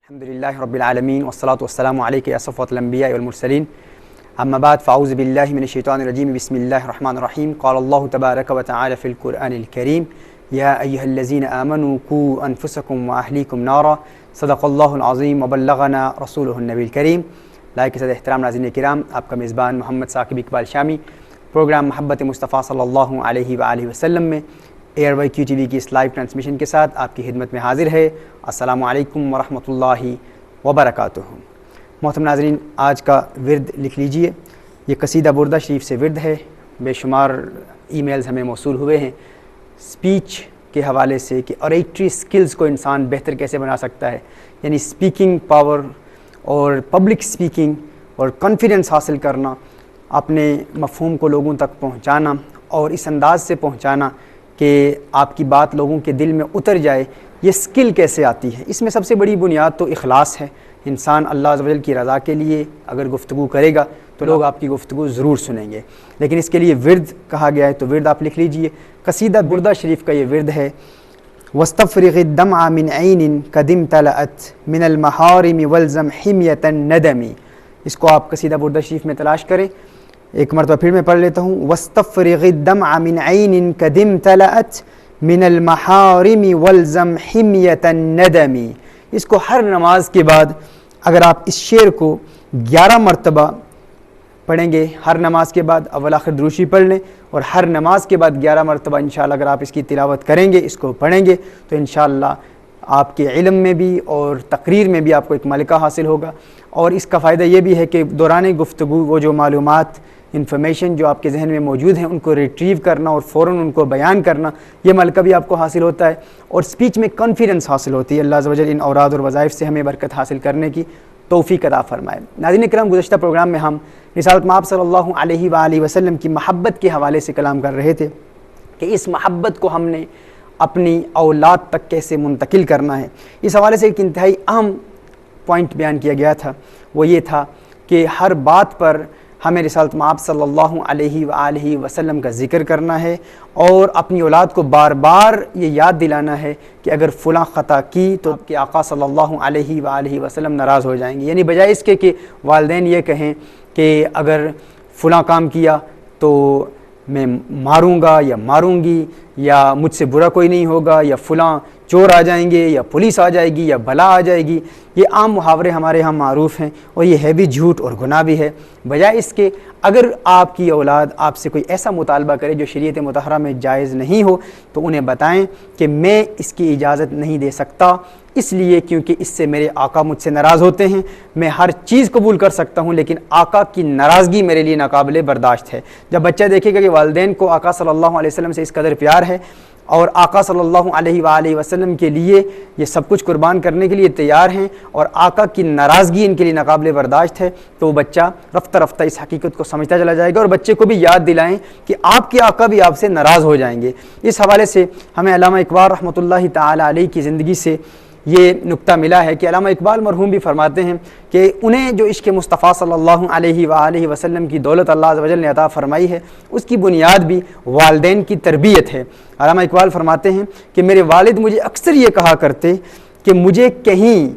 الحمدللہ رب العالمین والصلاة والسلام علیکہ یا صفوۃ الانبیاء والمرسلین اما بعد فاعوذ باللہ من الشیطان الرجیم بسم اللہ الرحمن الرحیم قال اللہ تبارک وتعالی فی القرآن الکریم یا ایہا الذین آمنوا قوا انفسکم واہلیکم نارا صدق اللہ العظیم وبلغنا رسولہ النبی الکریم۔ لائق صد احترام ناظرین کرام، آپ کا میزبان محمد ثاقب اقبال شامی پروگرام محبت مصطفیٰ صلی اللہ علیہ وآلہ وسلم میں ایئر وائی کیو ٹی وی کی اس لائیو ٹرانسمیشن کے ساتھ آپ کی خدمت میں حاضر ہے۔ السلام علیکم ورحمۃ اللہ وبرکاتہ۔ محترم ناظرین، آج کا ورد لکھ لیجئے۔ یہ قصیدہ بردہ شریف سے ورد ہے۔ بے شمار ای میلز ہمیں موصول ہوئے ہیں اسپیچ کے حوالے سے کہ اوریٹری سکلز کو انسان بہتر کیسے بنا سکتا ہے، یعنی اسپیکنگ پاور اور پبلک اسپیکنگ اور کانفیڈنس حاصل کرنا، اپنے مفہوم کو لوگوں تک پہنچانا اور اس انداز سے پہنچانا کہ آپ کی بات لوگوں کے دل میں اتر جائے، یہ سکل کیسے آتی ہے؟ اس میں سب سے بڑی بنیاد تو اخلاص ہے۔ انسان اللہ عز و جل کی رضا کے لیے اگر گفتگو کرے گا تو لوگ آپ کی گفتگو ضرور سنیں گے، لیکن اس کے لیے ورد کہا گیا ہے، تو ورد آپ لکھ لیجئے۔ قصیدہ بردہ شریف کا یہ ورد ہے: وَاسْتَفْرِغِ الدَّمْعَ مِنْ عَيْنٍ قَدْ امْتَلَأَتْ مِنَ الْمَحَارِمِ وَالْزَمْ حِمْيَةَ النَّدَمِ۔ اس کو آپ قصیدہ بردہ شریف میں تلاش کریں۔ ایک مرتبہ پھر میں پڑھ لیتا ہوں: وَاسْتَفْرِغِ الدَّمْعَ مِنْ عَيْنٍ قَدْ امْتَلَأَتْ مِنَ الْمَحَارِمِ وَالْزَمْ حِمْيَةَ النَّدَمِ۔ اس کو ہر نماز کے بعد اگر آپ اس شعر کو 11 مرتبہ پڑھیں گے، ہر نماز کے بعد اول آخر دروشی پڑھ لیں، اور ہر نماز کے بعد 11 مرتبہ انشاءاللہ اگر آپ اس کی تلاوت کریں گے، اس کو پڑھیں گے، تو انشاءاللہ آپ کے علم میں بھی اور تقریر میں بھی آپ کو ایک ملکہ حاصل ہوگا۔ اور اس کا فائدہ یہ بھی ہے کہ دوران گفتگو وہ جو معلومات انفارمیشن جو آپ کے ذہن میں موجود ہیں ان کو ریٹریو کرنا اور فوراً ان کو بیان کرنا، یہ ملکہ بھی آپ کو حاصل ہوتا ہے، اور اسپیچ میں کانفیڈنس حاصل ہوتی ہے۔ اللہ عز و جل ان اوراد اور وظائف سے ہمیں برکت حاصل کرنے کی توفیق عطا فرمائے۔ ناظرین کرام، گزشتہ پروگرام میں ہم رسالت مآب صلی اللہ علیہ وآلہ وسلم کی محبت کے حوالے سے کلام کر رہے تھے کہ اس محبت کو ہم نے اپنی اولاد تک کیسے منتقل کرنا ہے۔ اس حوالے سے ایک انتہائی اہم پوائنٹ بیان کیا گیا تھا، وہ یہ تھا کہ ہر بات پر ہمیں رسالت مآب صلی اللہ علیہ وآلہ وسلم کا ذکر کرنا ہے، اور اپنی اولاد کو بار بار یہ یاد دلانا ہے کہ اگر فلاں خطا کی تو آپ کے آقا صلی اللہ علیہ وآلہ وسلم ناراض ہو جائیں گے۔ یعنی بجائے اس کے کہ والدین یہ کہیں کہ اگر فلاں کام کیا تو میں ماروں گا یا ماروں گی، یا مجھ سے برا کوئی نہیں ہوگا، یا فلاں چور آ جائیں گے، یا پولیس آ جائے گی، یا بلا آ جائے گی، یہ عام محاورے ہمارے ہاں معروف ہیں، اور یہ ہے بھی جھوٹ اور گناہ بھی ہے۔ بجائے اس کے اگر آپ کی اولاد آپ سے کوئی ایسا مطالبہ کرے جو شریعت مطہرہ میں جائز نہیں ہو، تو انہیں بتائیں کہ میں اس کی اجازت نہیں دے سکتا، اس لیے کیونکہ اس سے میرے آقا مجھ سے ناراض ہوتے ہیں۔ میں ہر چیز قبول کر سکتا ہوں، لیکن آقا کی ناراضگی میرے لیے ناقابل برداشت ہے۔ جب بچہ دیکھے گا کہ والدین کو آقا صلی اللہ علیہ وسلم سے اس قدر پیار ہے، اور آقا صلی اللہ علیہ وآلہ وسلم کے لیے یہ سب کچھ قربان کرنے کے لیے تیار ہیں، اور آقا کی ناراضگی ان کے لیے ناقابل برداشت ہے، تو وہ بچہ رفتہ رفتہ اس حقیقت کو سمجھتا چلا جائے گا، اور بچے کو بھی یاد دلائیں کہ آپ کے آقا بھی آپ سے ناراض ہو جائیں گے۔ اس حوالے سے ہمیں علامہ اقبال رحمۃ اللہ تعالی علیہ کی زندگی سے یہ نکتہ ملا ہے کہ علامہ اقبال مرحوم بھی فرماتے ہیں کہ انہیں جو عشق مصطفیٰ صلی اللہ علیہ وآلہ وسلم کی دولت اللہ عز و جل نے عطا فرمائی ہے، اس کی بنیاد بھی والدین کی تربیت ہے۔ علامہ اقبال فرماتے ہیں کہ میرے والد مجھے اکثر یہ کہا کرتے کہ مجھے کہیں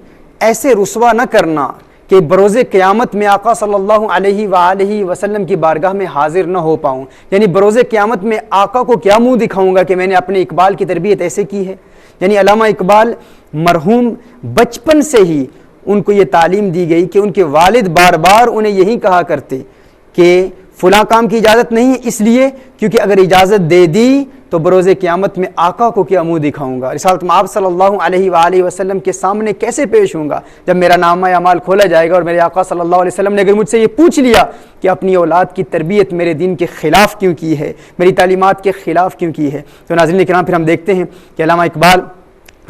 ایسے رسوا نہ کرنا کہ بروز قیامت میں آقا صلی اللہ علیہ وآلہ وسلم کی بارگاہ میں حاضر نہ ہو پاؤں۔ یعنی بروز قیامت میں آقا کو کیا منہ دکھاؤں گا کہ میں نے اپنے اقبال کی تربیت ایسے کی ہے۔ یعنی علامہ اقبال مرحوم بچپن سے ہی ان کو یہ تعلیم دی گئی کہ ان کے والد بار بار انہیں یہی کہا کرتے کہ فلاں کام کی اجازت نہیں ہے، اس لیے کیونکہ اگر اجازت دے دی تو بروز قیامت میں آقا کو کیا منہ دکھاؤں گا، رسالت مآب صلی اللہ علیہ وآلہ وسلم کے سامنے کیسے پیش ہوں گا جب میرا نامہ اعمال کھولا جائے گا، اور میرے آقا صلی اللہ علیہ وسلم نے اگر مجھ سے یہ پوچھ لیا کہ اپنی اولاد کی تربیت میرے دین کے خلاف کیوں کی ہے، میری تعلیمات کے خلاف کیوں کی ہے۔ تو ناظرین کرام، پھر ہم دیکھتے ہیں کہ علامہ اقبال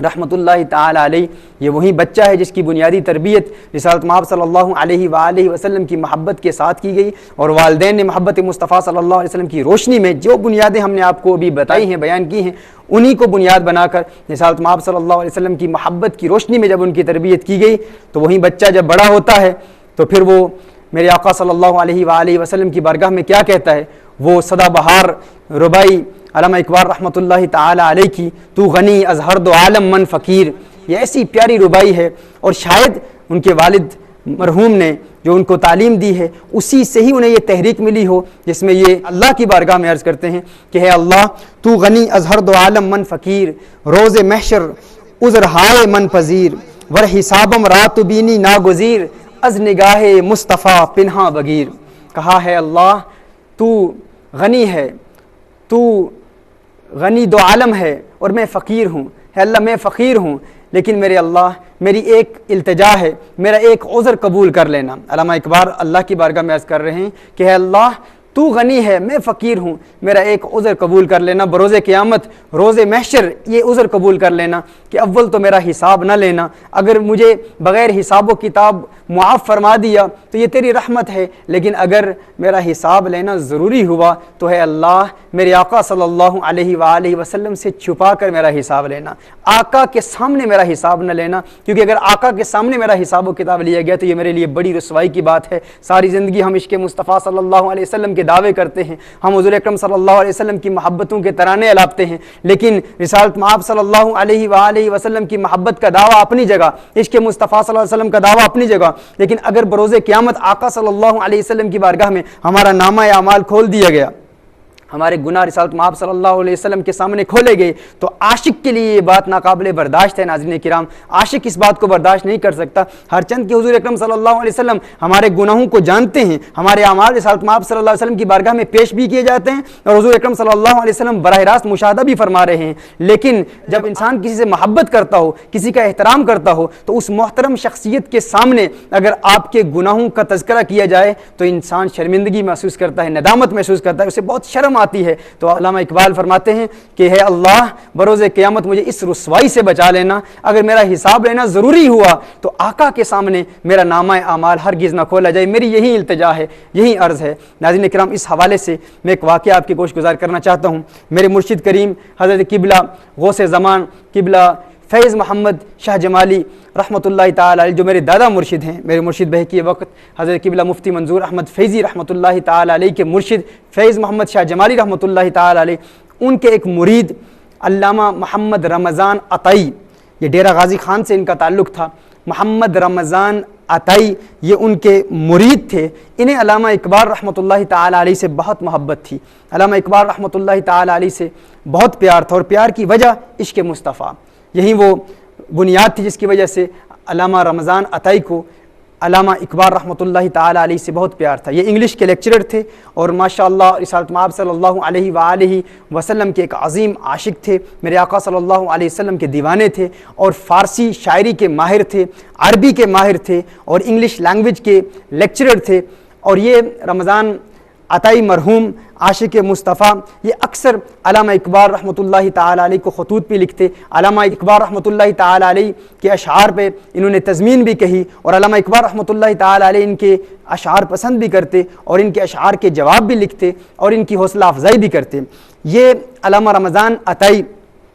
رحمۃ اللہ تعالی علیہ یہ وہی بچہ ہے جس کی بنیادی تربیت رسالت مآب صلی اللہ علیہ وآلہ وسلم کی محبت کے ساتھ کی گئی، اور والدین نے محبت مصطفیٰ صلی اللہ علیہ وسلم کی روشنی میں جو بنیادیں ہم نے آپ کو ابھی بتائی ہیں، بیان کی ہیں، انہی کو بنیاد بنا کر رسالت مآب صلی اللہ علیہ وسلم کی محبت کی روشنی میں جب ان کی تربیت کی گئی، تو وہی بچہ جب بڑا ہوتا ہے تو پھر وہ میرے آقا صلی اللہ علیہ وآلہ وسلم کی بارگاہ میں کیا کہتا ہے؟ وہ سدا بہار ربائی علامہ اقبال رحمۃ اللہ تعالی علیہ کی تو غنی از ہر دو عالم من فقیر، یہ ایسی پیاری ربائی ہے، اور شاید ان کے والد مرحوم نے جو ان کو تعلیم دی ہے اسی سے ہی انہیں یہ تحریک ملی ہو، جس میں یہ اللہ کی بارگاہ میں عرض کرتے ہیں کہ اے اللہ تو غنی از ہر دو عالم من فقیر، روز محشر عذر ہائے من پذیر، ور حسابم رات بینی ناگزیر، از نگاہ مصطفیٰ پنہا بگیر۔ کہا ہے اللہ تو غنی ہے، تو غنی دو عالم ہے اور میں فقیر ہوں، ہے اللہ میں فقیر ہوں، لیکن میرے اللہ میری ایک التجا ہے، میرا ایک عذر قبول کر لینا۔ علامہ اقبال اللہ کی بارگاہ میں عرض کر رہے ہیں کہ اے اللہ تو غنی ہے، میں فقیر ہوں، میرا ایک عذر قبول کر لینا، بروز قیامت روز محشر یہ عذر قبول کر لینا کہ اول تو میرا حساب نہ لینا، اگر مجھے بغیر حساب و کتاب معاف فرما دیا تو یہ تیری رحمت ہے، لیکن اگر میرا حساب لینا ضروری ہوا تو ہے اللہ میرے آقا صلی اللہ علیہ وآلہ وسلم سے چھپا کر میرا حساب لینا، آقا کے سامنے میرا حساب نہ لینا، کیونکہ اگر آقا کے سامنے میرا حساب و کتاب لیا گیا تو یہ میرے لیے بڑی رسوائی کی بات ہے۔ ساری زندگی ہم عشق مصطفیٰ صلی اللہ علیہ وسلم کے دعوے کرتے ہیں، ہم حضور اکرم صلی اللہ علیہ وسلم کی محبتوں کے ترانے الاپتے ہیں، لیکن رسالت مآب صلی اللہ علیہ وآلہ وسلم کی محبت کا دعویٰ اپنی جگہ، عشق مصطفیٰ صلی اللہ علیہ وسلم کا دعویٰ اپنی جگہ، لیکن اگر بروز قیامت آقا صلی اللہ علیہ وسلم کی بارگاہ میں ہمارا نامہ اعمال کھول دیا گیا، ہمارے گناہ رسالت مآب صلی اللہ علیہ وسلم کے سامنے کھولے گئے، تو عاشق کے لیے یہ بات ناقابل برداشت ہے۔ ناظرین کرام، عاشق اس بات کو برداشت نہیں کر سکتا، ہر چند کہ حضور اکرم صلی اللہ علیہ وسلم ہمارے گناہوں کو جانتے ہیں، ہمارے اعمال رسالت مآب صلی اللہ علیہ وسلم کی بارگاہ میں پیش بھی کیے جاتے ہیں، اور حضور اکرم صلی اللہ علیہ وسلم براہ راست مشاہدہ بھی فرما رہے ہیں، لیکن جب انسان کسی سے محبت کرتا ہو، کسی کا احترام کرتا ہو، تو اس محترم شخصیت کے سامنے اگر آپ کے گناہوں کا تذکرہ کیا جائے تو انسان شرمندگی محسوس کرتا ہے، ندامت محسوس کرتا ہے، اسے بہت شرم آتی ہے۔ تو علامہ اقبال فرماتے ہیں کہ ہے اللہ بروز قیامت مجھے اس رسوائی سے بچا لینا، اگر میرا حساب لینا ضروری ہوا تو آقا کے سامنے میرا نامہ اعمال ہرگز نہ کھولا جائے، میری یہی التجا ہے، یہی عرض ہے۔ ناظرین کرام، اس حوالے سے میں ایک واقعہ آپ کی گوش گزار کرنا چاہتا ہوں۔ میرے مرشد کریم حضرت قبلہ غوث زمان قبلہ فیض محمد شاہ جمالی رحمۃ اللہ تعالی علیہ، جو میرے دادا مرشد ہیں، میرے مرشد بہکی وقت حضرت قبلہ مفتی منظور احمد فیضی رحمۃ اللہ تعالی علیہ کے مرشد فیض محمد شاہ جمالی رحمۃ اللہ تعالی علیہ، ان کے ایک مرید علامہ محمد رمضان عطائی، یہ ڈیرہ غازی خان سے ان کا تعلق تھا، محمد رمضان عطائی یہ ان کے مرید تھے، انہیں علامہ اقبال رحمۃ اللہ تعالی علیہ سے بہت محبت تھی، علامہ اقبال رحمۃ اللہ تعالی علیہ سے بہت پیار تھا، اور پیار کی وجہ عشق مصطفیٰ، یہی وہ بنیاد تھی جس کی وجہ سے علامہ رمضان عطائی کو علامہ اقبال رحمۃ اللہ تعالی علیہ سے بہت پیار تھا۔ یہ انگلش کے لیکچرر تھے اور ماشاءاللہ رسالت مآب صلی اللہ علیہ وآلہ وسلم کے ایک عظیم عاشق تھے، میرے آقا صلی اللہ علیہ وسلم کے دیوانے تھے، اور فارسی شاعری کے ماہر تھے، عربی کے ماہر تھے، اور انگلش لینگویج کے لیکچرر تھے۔ اور یہ رمضان عطائی مرحوم عاشق مصطفیٰ یہ اکثر علامہ اقبال رحمۃ اللہ تعالی علیہ کو خطوط بھی لکھتے، علامہ اقبال رحمۃ اللہ تعالی علیہ کے اشعار پہ انہوں نے تضمین بھی کہی، اور علامہ اقبال رحمۃ اللہ تعالی علیہ ان کے اشعار پسند بھی کرتے، اور ان کے اشعار کے جواب بھی لکھتے، اور ان کی حوصلہ افزائی بھی کرتے۔ یہ علامہ رمضان عطائی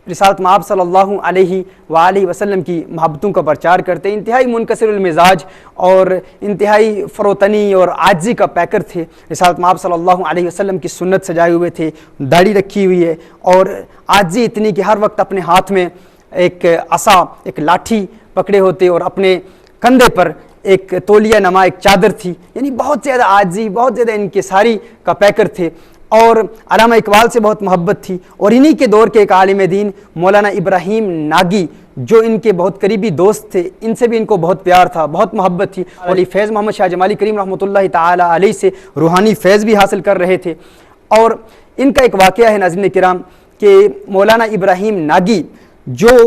رسالت مآب صلی اللہ علیہ وآلہ وسلم کی محبتوں کا پرچار کرتے، انتہائی منکسر المزاج اور انتہائی فروتنی اور عاجزی کا پیکر تھے۔ رسالت مآب صلی اللہ علیہ وسلم کی سنت سجائے ہوئے تھے، داڑھی رکھی ہوئی ہے، اور عاجزی اتنی کہ ہر وقت اپنے ہاتھ میں ایک عصا، ایک لاٹھی پکڑے ہوتے، اور اپنے کندھے پر ایک تولیہ نما ایک چادر تھی، یعنی بہت زیادہ عاجزی، بہت زیادہ انکساری کا پیکر تھے، اور علامہ اقبال سے بہت محبت تھی۔ اور انہی کے دور کے ایک عالم دین مولانا ابراہیم ناگی جو ان کے بہت قریبی دوست تھے، ان سے بھی ان کو بہت پیار تھا، بہت محبت تھی، اور فیض محمد شاہ جمالی کریم رحمۃ اللہ تعالی علیہ سے روحانی فیض بھی حاصل کر رہے تھے۔ اور ان کا ایک واقعہ ہے ناظرین کرام کہ مولانا ابراہیم ناگی جو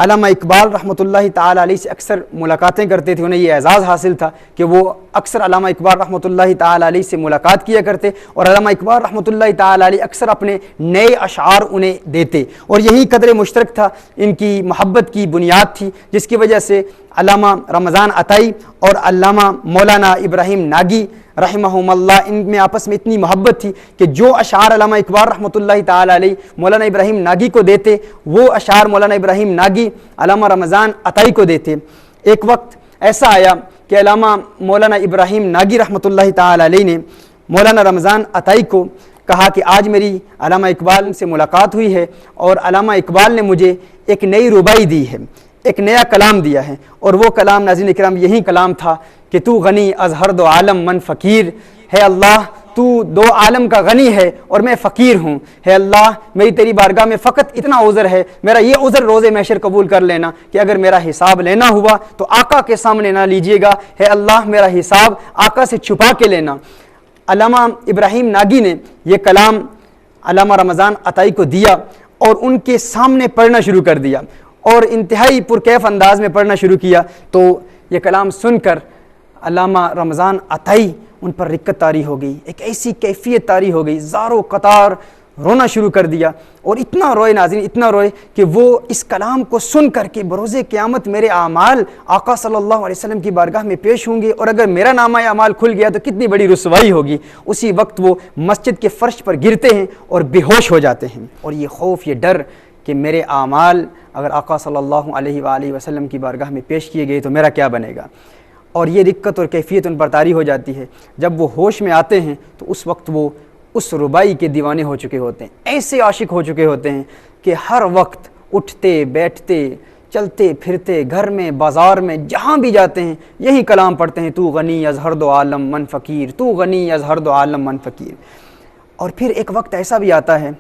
علامہ اقبال رحمۃ اللہ تعالی علیہ سے اکثر ملاقاتیں کرتے تھے، انہیں یہ اعزاز حاصل تھا کہ وہ اکثر علامہ اقبال رحمۃ اللہ تعالی علیہ سے ملاقات کیا کرتے، اور علامہ اقبال رحمۃ اللہ تعالی علیہ اکثر اپنے نئے اشعار انہیں دیتے، اور یہی قدر مشترک تھا، ان کی محبت کی بنیاد تھی، جس کی وجہ سے علامہ رمضان عطائی اور علامہ مولانا ابراہیم ناگی رحمہم اللہ ان میں آپس میں اتنی محبت تھی کہ جو اشعار علامہ اقبال رحمۃ اللہ تعالی علیہ مولانا ابراہیم ناگی کو دیتے، وہ اشعار مولانا ابراہیم ناگی علامہ رمضان عطائی کو دیتے۔ ایک وقت ایسا آیا کہ علامہ مولانا ابراہیم ناگی رحمۃ اللہ تعالی علیہ نے مولانا رمضان عطائی کو کہا کہ آج میری علامہ اقبال سے ملاقات ہوئی ہے، اور علامہ اقبال نے مجھے ایک نئی ربائی دی ہے، ایک نیا کلام دیا ہے، اور وہ کلام ناظرین کرام یہی کلام تھا کہ تو غنی از ہر دو عالم من فقیر، ہے اللہ تو دو عالم کا غنی ہے اور میں فقیر ہوں، ہے اللہ میری تیری بارگاہ میں فقط اتنا عذر ہے، میرا یہ عذر روز محشر قبول کر لینا کہ اگر میرا حساب لینا ہوا تو آقا کے سامنے نہ لیجئے گا، ہے اللہ میرا حساب آقا سے چھپا کے لینا۔ علامہ ابراہیم ناگی نے یہ کلام علامہ رمضان عطائی کو دیا اور ان کے سامنے پڑھنا شروع کر دیا، اور انتہائی پرکیف انداز میں پڑھنا شروع کیا، تو یہ کلام سن کر علامہ رمضان عطائی ان پر رقت طاری ہو گئی، ایک ایسی کیفیت طاری ہو گئی، زارو قطار رونا شروع کر دیا، اور اتنا روئے ناظرین، اتنا روئے کہ وہ اس کلام کو سن کر کے بروز قیامت میرے اعمال آقا صلی اللہ علیہ وسلم کی بارگاہ میں پیش ہوں گے، اور اگر میرا نامہ اعمال کھل گیا تو کتنی بڑی رسوائی ہوگی۔ اسی وقت وہ مسجد کے فرش پر گرتے ہیں اور بے ہوش ہو جاتے ہیں، اور یہ خوف، یہ ڈر کہ میرے اعمال اگر آقا صلی اللہ علیہ وآلہ وسلم کی بارگاہ میں پیش کیے گئے تو میرا کیا بنے گا، اور یہ رقت اور کیفیت ان پر طاری ہو جاتی ہے۔ جب وہ ہوش میں آتے ہیں تو اس وقت وہ اس ربائی کے دیوانے ہو چکے ہوتے ہیں، ایسے عاشق ہو چکے ہوتے ہیں کہ ہر وقت اٹھتے بیٹھتے چلتے پھرتے گھر میں بازار میں جہاں بھی جاتے ہیں یہی کلام پڑھتے ہیں، تو غنی از ہر دو عالم من فقیر، تو غنی از ہر دو عالم من فقیر۔ اور پھر ایک وقت ایسا بھی آتا ہے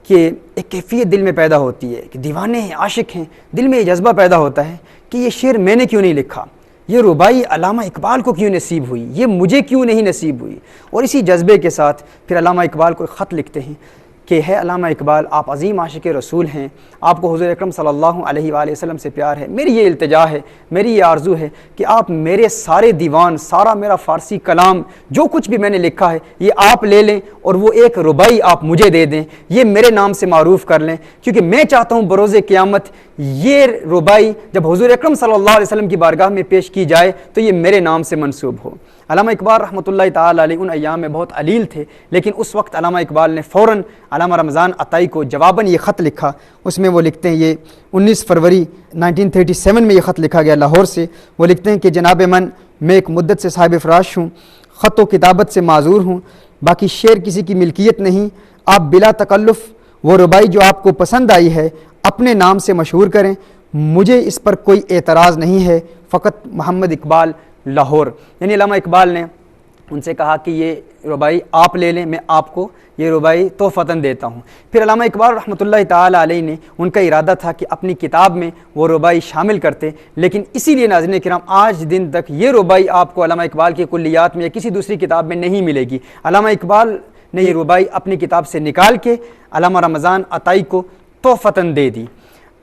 کہ ایک کیفیت دل میں پیدا ہوتی ہے کہ دیوانے ہیں، عاشق ہیں، دل میں یہ جذبہ پیدا ہوتا ہے کہ یہ شعر میں نے کیوں نہیں لکھا، یہ ربائی علامہ اقبال کو کیوں نصیب ہوئی، یہ مجھے کیوں نہیں نصیب ہوئی۔ اور اسی جذبے کے ساتھ پھر علامہ اقبال کو ایک خط لکھتے ہیں کہ ہے علامہ اقبال، آپ عظیم عاشق رسول ہیں، آپ کو حضور اکرم صلی اللہ علیہ وآلہ وسلم سے پیار ہے، میری یہ التجا ہے، میری یہ آرزو ہے کہ آپ میرے سارے دیوان، سارا میرا فارسی کلام، جو کچھ بھی میں نے لکھا ہے یہ آپ لے لیں اور وہ ایک ربائی آپ مجھے دے دیں، یہ میرے نام سے معروف کر لیں، کیونکہ میں چاہتا ہوں بروز قیامت یہ ربائی جب حضور اکرم صلی اللہ علیہ وسلم کی بارگاہ میں پیش کی جائے تو یہ میرے نام سے منسوب ہو۔ علامہ اقبال رحمۃ اللہ تعالی علیہ ان ایام میں بہت علیل تھے، لیکن اس وقت علامہ اقبال نے فوراً علامہ رمضان عطائی کو جواباً یہ خط لکھا۔ اس میں وہ لکھتے ہیں، یہ 19 فروری 1937 میں یہ خط لکھا گیا لاہور سے۔ وہ لکھتے ہیں کہ جناب من، میں ایک مدت سے صاحب فراش ہوں، خط و کتابت سے معذور ہوں، باقی شعر کسی کی ملکیت نہیں، آپ بلا تکلف وہ ربائی جو آپ کو پسند آئی ہے اپنے نام سے مشہور کریں، مجھے اس پر کوئی اعتراض نہیں ہے، فقط محمد اقبال لاہور۔ یعنی علامہ اقبال نے ان سے کہا کہ یہ ربائی آپ لے لیں، میں آپ کو یہ ربائی تحفتاً دیتا ہوں۔ پھر علامہ اقبال رحمۃ اللہ تعالی علیہ نے ان کا ارادہ تھا کہ اپنی کتاب میں وہ ربائی شامل کرتے، لیکن اسی لیے ناظرین کرام آج دن تک یہ ربائی آپ کو علامہ اقبال کے کلیات میں یا کسی دوسری کتاب میں نہیں ملے گی۔ علامہ اقبال نے یہ ربائی اپنی کتاب سے نکال کے علامہ رمضان عطائی کو تحفتاً دے دی۔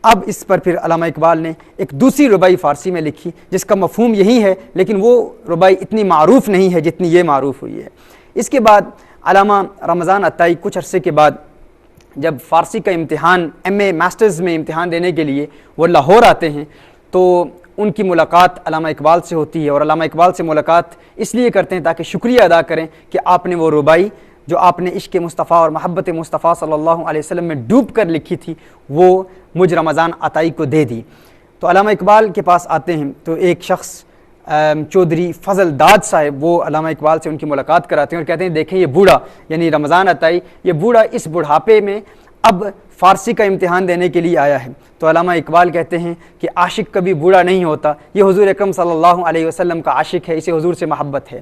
اب اس پر پھر علامہ اقبال نے ایک دوسری ربائی فارسی میں لکھی جس کا مفہوم یہی ہے، لیکن وہ ربائی اتنی معروف نہیں ہے جتنی یہ معروف ہوئی ہے۔ اس کے بعد علامہ رمضان عطائی کچھ عرصے کے بعد جب فارسی کا امتحان MA ماسٹرز میں امتحان دینے کے لیے وہ لاہور آتے ہیں تو ان کی ملاقات علامہ اقبال سے ہوتی ہے، اور علامہ اقبال سے ملاقات اس لیے کرتے ہیں تاکہ شکریہ ادا کریں کہ آپ نے وہ ربائی جو آپ نے عشق مصطفیٰ اور محبت مصطفیٰ صلی اللہ علیہ وسلم میں ڈوب کر لکھی تھی وہ مجھ رمضان عطائی کو دے دی۔ تو علامہ اقبال کے پاس آتے ہیں تو ایک شخص چودھری فضل داد صاحب وہ علامہ اقبال سے ان کی ملاقات کراتے ہیں اور کہتے ہیں دیکھیں یہ بوڑھا یعنی رمضان عطائی، یہ بوڑھا اس بڑھاپے میں اب فارسی کا امتحان دینے کے لیے آیا ہے۔ تو علامہ اقبال کہتے ہیں کہ عاشق کبھی بوڑھا نہیں ہوتا، یہ حضور اکرم صلی اللہ علیہ وسلم کا عاشق ہے، اسے حضور سے محبت ہے۔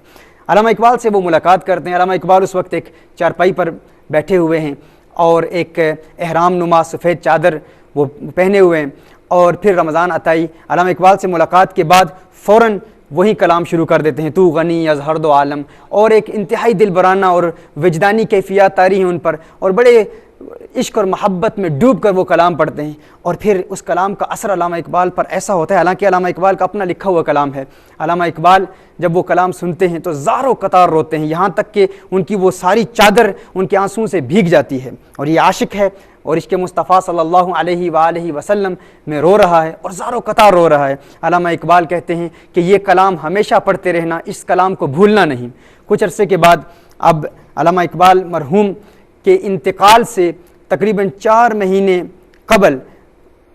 علامہ اقبال سے وہ ملاقات کرتے ہیں۔ علامہ اقبال اس وقت ایک چارپائی پر بیٹھے ہوئے ہیں اور ایک احرام نما سفید چادر وہ پہنے ہوئے ہیں، اور پھر رمضان عطائی علامہ اقبال سے ملاقات کے بعد فوراً وہی کلام شروع کر دیتے ہیں، تو غنی از ہر دو عالم، اور ایک انتہائی دلبرانہ اور وجدانی کیفیات طاری ہیں ان پر، اور بڑے عشق اور محبت میں ڈوب کر وہ کلام پڑھتے ہیں۔ اور پھر اس کلام کا اثر علامہ اقبال پر ایسا ہوتا ہے، حالانکہ علامہ اقبال کا اپنا لکھا ہوا کلام ہے، علامہ اقبال جب وہ کلام سنتے ہیں تو زار و قطار روتے ہیں، یہاں تک کہ ان کی وہ ساری چادر ان کے آنسوؤں سے بھیگ جاتی ہے، اور یہ عاشق ہے اور عشق مصطفیٰ صلی اللہ علیہ وآلہ وسلم میں رو رہا ہے اور زار و قطار رو رہا ہے۔ علامہ اقبال کہتے ہیں کہ یہ کلام ہمیشہ پڑھتے رہنا، اس کلام کو بھولنا نہیں۔ کچھ عرصے کے بعد اب علامہ اقبال مرحوم کے انتقال سے تقریباً 4 مہینے قبل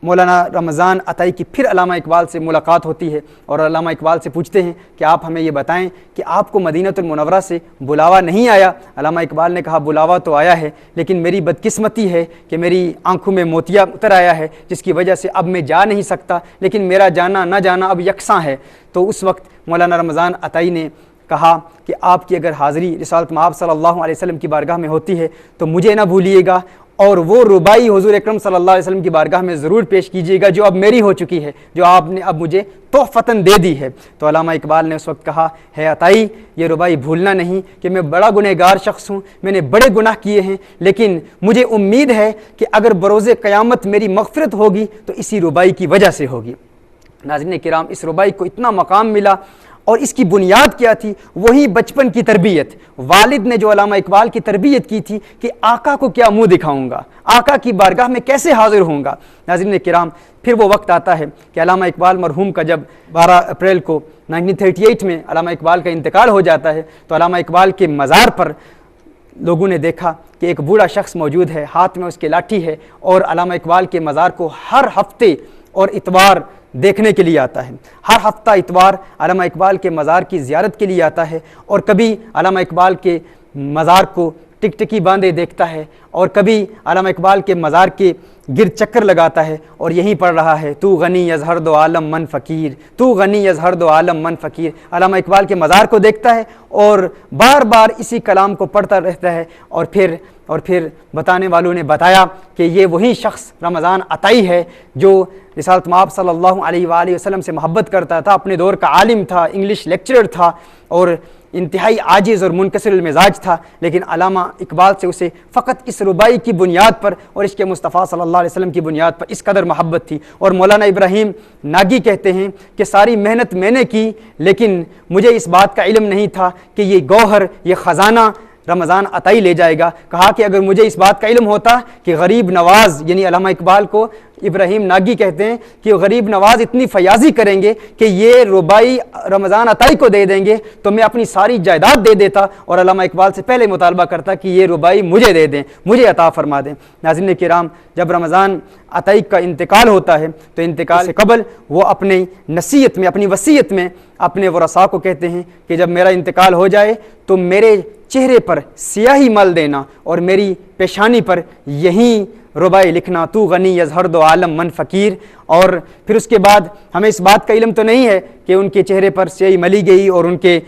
مولانا رمضان عطائی کی پھر علامہ اقبال سے ملاقات ہوتی ہے اور علامہ اقبال سے پوچھتے ہیں کہ آپ ہمیں یہ بتائیں کہ آپ کو مدینہ المنورہ سے بلاوا نہیں آیا؟ علامہ اقبال نے کہا بلاوا تو آیا ہے، لیکن میری بدقسمتی ہے کہ میری آنکھوں میں موتیا اتر آیا ہے، جس کی وجہ سے اب میں جا نہیں سکتا، لیکن میرا جانا نہ جانا اب یکساں ہے۔ تو اس وقت مولانا رمضان عطائی نے کہا کہ آپ کی اگر حاضری رسالت مآب صلی اللہ علیہ وسلم کی بارگاہ میں ہوتی ہے تو مجھے نہ بھولیے گا، اور وہ ربائی حضور اکرم صلی اللہ علیہ وسلم کی بارگاہ میں ضرور پیش کیجیے گا جو اب میری ہو چکی ہے، جو آپ نے اب مجھے تحفتاً دے دی ہے۔ تو علامہ اقبال نے اس وقت کہا ہے عطائی، یہ ربائی بھولنا نہیں کہ میں بڑا گنہگار شخص ہوں، میں نے بڑے گناہ کیے ہیں، لیکن مجھے امید ہے کہ اگر بروز قیامت میری مغفرت ہوگی تو اسی ربائی کی وجہ سے ہوگی۔ ناظرین کرام، اس ربائی کو اتنا مقام ملا، اور اس کی بنیاد کیا تھی؟ وہی بچپن کی تربیت، والد نے جو علامہ اقبال کی تربیت کی تھی کہ آقا کو کیا منہ دکھاؤں گا، آقا کی بارگاہ میں کیسے حاضر ہوں گا۔ ناظرین کرام، پھر وہ وقت آتا ہے کہ علامہ اقبال مرحوم کا جب 12 اپریل کو 1938 میں علامہ اقبال کا انتقال ہو جاتا ہے، تو علامہ اقبال کے مزار پر لوگوں نے دیکھا کہ ایک بوڑھا شخص موجود ہے، ہاتھ میں اس کے لاٹھی ہے، اور علامہ اقبال کے مزار کو ہر ہفتے اور اتوار دیکھنے کے لیے آتا ہے۔ ہر ہفتہ اتوار علامہ اقبال کے مزار کی زیارت کے لیے آتا ہے، اور کبھی علامہ اقبال کے مزار کو ٹکٹکی باندھے دیکھتا ہے، اور کبھی علامہ اقبال کے مزار کے گرد چکر لگاتا ہے اور یہی پڑھ رہا ہے تو غنی یظہر دو عالم من فقیر، تو غنی یظہر دو عالم من فقیر۔ علامہ اقبال کے مزار کو دیکھتا ہے اور بار بار اسی کلام کو پڑھتا رہتا ہے، اور پھر بتانے والوں نے بتایا کہ یہ وہی شخص رمضان عطائی ہے جو رسالت مآب صلی اللہ علیہ وآلہ وسلم سے محبت کرتا تھا، اپنے دور کا عالم تھا، انگلش لیکچرر تھا، اور انتہائی عاجز اور منکسر المزاج تھا، لیکن علامہ اقبال سے اسے فقط اس ربائی کی بنیاد پر اور عشق مصطفیٰ صلی اللہ علیہ وسلم کی بنیاد پر اس قدر محبت تھی۔ اور مولانا ابراہیم ناگی کہتے ہیں کہ ساری محنت میں نے کی، لیکن مجھے اس بات کا علم نہیں تھا کہ یہ گوہر، یہ خزانہ رمضان عطائی لے جائے گا۔ کہا کہ اگر مجھے اس بات کا علم ہوتا کہ غریب نواز، یعنی علامہ اقبال کو ابراہیم ناگی کہتے ہیں کہ غریب نواز اتنی فیاضی کریں گے کہ یہ ربائی رمضان عطائی کو دے دیں گے، تو میں اپنی ساری جائیداد دے دیتا اور علامہ اقبال سے پہلے مطالبہ کرتا کہ یہ ربائی مجھے دے دیں، مجھے عطا فرما دیں۔ ناظرین کرام، جب رمضان عطائی کا انتقال ہوتا ہے تو انتقال سے قبل وہ اپنی نصیحت میں، اپنی وصیت میں اپنے ورثاء کو کہتے ہیں کہ جب میرا انتقال ہو جائے تو میرے چہرے پر سیاہی مل دینا اور میری پیشانی پر یہیں ربائی لکھنا، تو غنی یظہر دو عالم من فقیر۔ اور پھر اس کے بعد ہمیں اس بات کا علم تو نہیں ہے کہ ان کے چہرے پر سیاہی ملی گئی اور ان کے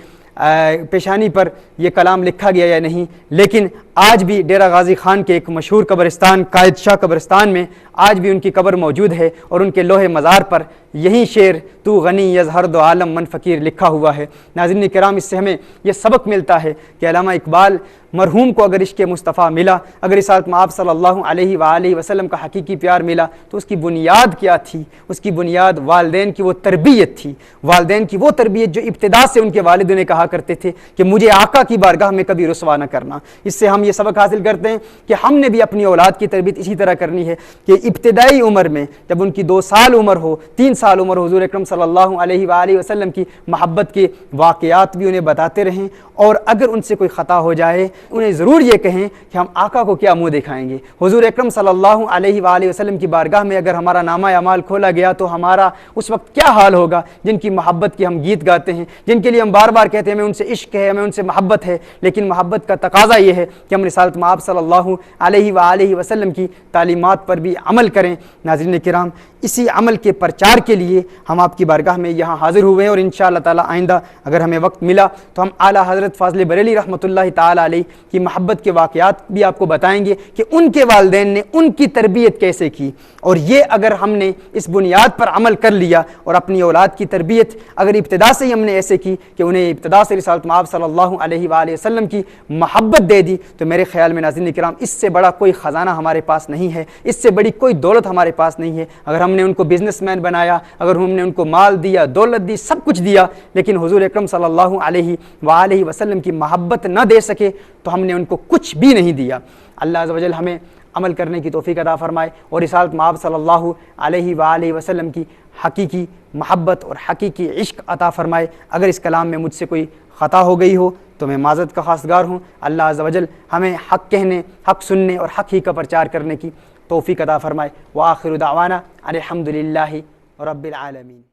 پیشانی پر یہ کلام لکھا گیا یا نہیں، لیکن آج بھی ڈیرہ غازی خان کے ایک مشہور قبرستان قائد شاہ قبرستان میں آج بھی ان کی قبر موجود ہے، اور ان کے لوح مزار پر یہی شعر تو غنی یظہر دو عالم من فقیر لکھا ہوا ہے۔ ناظرین کرام، اس سے ہمیں یہ سبق ملتا ہے کہ علامہ اقبال مرحوم کو اگر عشق مصطفیٰ ملا، اگر رسالت مآب صلی اللہ علیہ وآلہ وسلم کا حقیقی پیار ملا، تو اس کی بنیاد کیا تھی؟ اس کی بنیاد والدین کی وہ تربیت تھی، والدین کی وہ تربیت جو ابتدا سے ان کے والد نے کہا کرتے تھے کہ مجھے آقا کی بارگاہ میں کبھی رسوا نہ کرنا۔ اس سے ہم یہ سبق حاصل کرتے ہیں کہ ہم نے بھی اپنی اولاد کی تربیت اسی طرح کرنی ہے کہ ابتدائی عمر میں جب ان کی 2 سال عمر ہو، 3 سال عمر ہو، حضور اکرم صلی اللہ علیہ وآلہ وسلم کی محبت کے واقعات بھی انہیں بتاتے رہیں، اور اگر ان سے کوئی خطا ہو جائے انہیں ضرور یہ کہیں کہ ہم آقا کو کیا منہ دکھائیں گے۔ حضور اکرم صلی اللہ علیہ وآلہ وسلم کی بارگاہ میں اگر ہمارا نامہ اعمال کھولا گیا تو ہمارا اس وقت کیا حال ہوگا؟ جن کی محبت کے ہم گیت گاتے ہیں، جن کے لیے ہم بار بار کہتے ہیں ہمیں ان سے عشق ہے، ہمیں ان سے محبت ہے، لیکن محبت کا تقاضا یہ ہے کہ ہم رسالت مآب صلی اللہ علیہ وآلہ وسلم کی تعلیمات پر بھی عمل کریں۔ ناظرین کرام، اسی عمل کے پرچار کے لیے ہم آپ کی بارگاہ میں یہاں حاضر ہوئے ہیں، اور انشاءاللہ تعالی آئندہ اگر ہمیں وقت ملا تو ہم اعلیٰ حضرت فاضل بریلوی رحمۃ اللہ تعالی علیہ کی محبت کے واقعات بھی آپ کو بتائیں گے کہ ان کے والدین نے ان کی تربیت کیسے کی، اور یہ اگر ہم نے اس بنیاد پر عمل کر لیا اور اپنی اولاد کی تربیت اگر ابتدا سے ہی ہم نے ایسے کی کہ انہیں ابتدا سے رسالت مآب صلی اللہ علیہ وآلہ وسلم کی محبت دے دی، تو میرے خیال میں ناظرین کرام اس سے بڑا کوئی خزانہ ہمارے پاس نہیں ہے، اس سے بڑی کوئی دولت ہمارے پاس نہیں ہے۔ اگر ہم نے ان کو بزنس مین بنایا، اگر ہم نے ان کو مال دیا، دولت دی، سب کچھ دیا، لیکن حضور اکرم صلی اللہ علیہ وآلہ وسلم کی محبت نہ دے سکے تو ہم نے ان کو کچھ بھی نہیں دیا۔ اللہ عز و جل ہمیں عمل کرنے کی توفیق عطا فرمائے اور رسالت مآب صلی اللہ علیہ وآلہ وسلم کی حقیقی محبت اور حقیقی عشق عطا فرمائے۔ اگر اس کلام میں مجھ سے کوئی خطا ہو گئی ہو تو میں معذرت کا خواستگار ہوں۔ اللہ عز و جل ہمیں حق کہنے، حق سننے اور حق ہی کا پرچار کرنے کی توفیق عطا فرمائے۔ وآخر دعوانا ان الحمد للہ رب العالمین۔